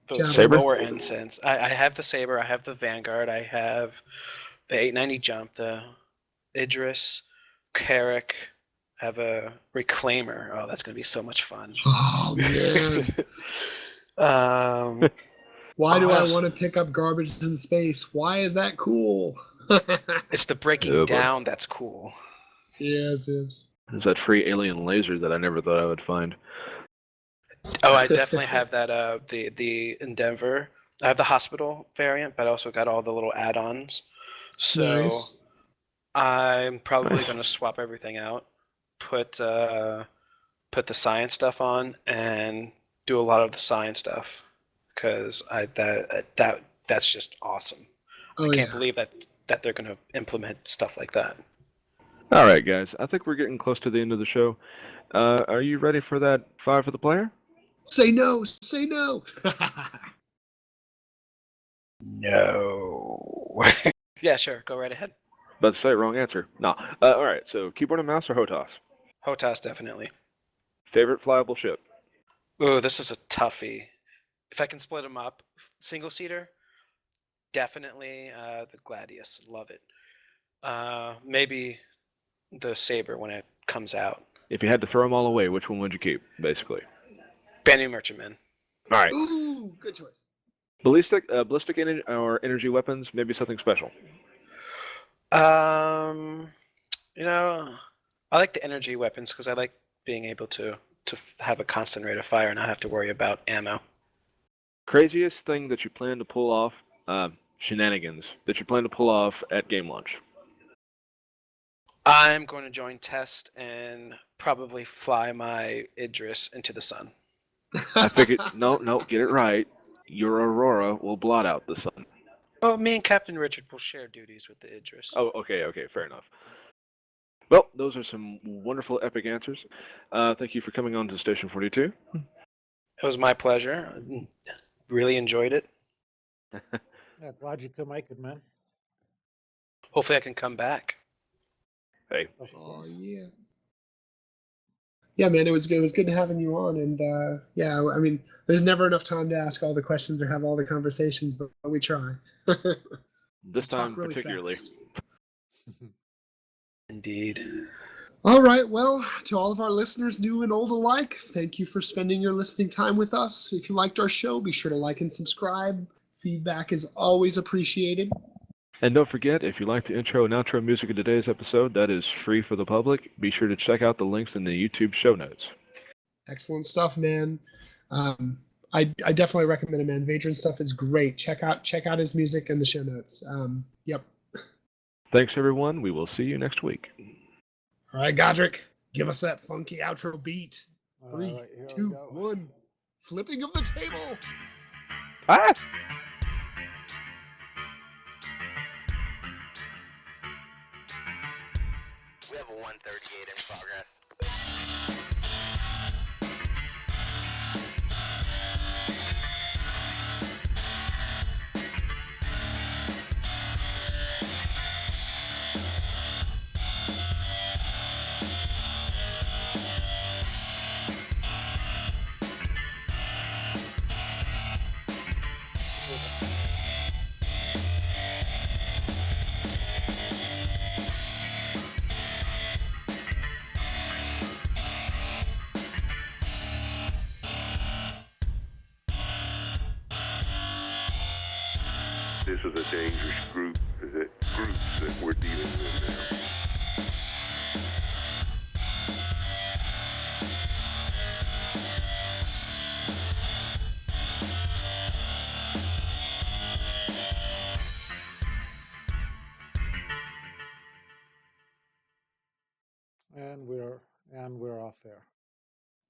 the Saber? lower ensigns. I have the Saber, I have the Vanguard, I have the 890 Jump, the Idris, Carrick, I have a Reclaimer. Oh, that's going to be so much fun. Oh, man. Why do I want to pick up garbage in space? Why is that cool? It's the breaking down that's cool. Yes, yes. It's that free alien laser that I never thought I would find. Oh, I definitely have that. The Endeavor. I have the hospital variant, but I also got all the little add-ons. So Nice. I'm probably going to swap everything out, put the science stuff on, and do a lot of the science stuff because that's just awesome. I can't believe that they're going to implement stuff like that. All right, guys. I think we're getting close to the end of the show. Are you ready for that 5 for the player? Say no. Say no. No. Yeah, sure. Go right ahead. About to say wrong answer. No. All right. So keyboard and mouse or HOTAS? HOTAS, definitely. Favorite flyable ship? Oh, this is a toughie. If I can split them up, single seater, definitely the Gladius. Love it. Maybe the Saber when it comes out. If you had to throw them all away, which one would you keep, basically? Banning Merchantman. All right. Ooh, good choice. Ballistic or energy weapons, maybe something special. You know, I like the energy weapons because I like being able to have a constant rate of fire and not have to worry about ammo. Craziest thing that you plan to pull off, shenanigans that you plan to pull off at game launch. I'm going to join Test and probably fly my Idris into the sun. I figured, no, get it right. Your Aurora will blot out the sun. Oh, me and Captain Richard will share duties with the Idris. Oh, okay, fair enough. Well, those are some wonderful, epic answers. Thank you for coming on to Station 42. It was my pleasure. Really enjoyed it. Yeah, glad you could make it, man. Hopefully I can come back. Hey. Oh, yeah. Yeah, man, it was good having you on, and yeah, I mean, there's never enough time to ask all the questions or have all the conversations, but we try. This time really particularly. Indeed. All right, well, to all of our listeners, new and old alike, thank you for spending your listening time with us. If you liked our show, be sure to like and subscribe. Feedback is always appreciated. And don't forget, if you like the intro and outro music of today's episode, that is free for the public. Be sure to check out the links in the YouTube show notes. Excellent stuff, man. I definitely recommend it, man. Vadron's stuff is great. Check out his music and the show notes. Yep. Thanks, everyone. We will see you next week. All right, Godric, give us that funky outro beat. All 3, right, here 2, we go. 1. Flipping of the table. Ah! We have a 138 in progress. This is a dangerous groups that we're dealing with now. And we're off there.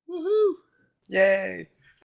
Woohoo! Yay!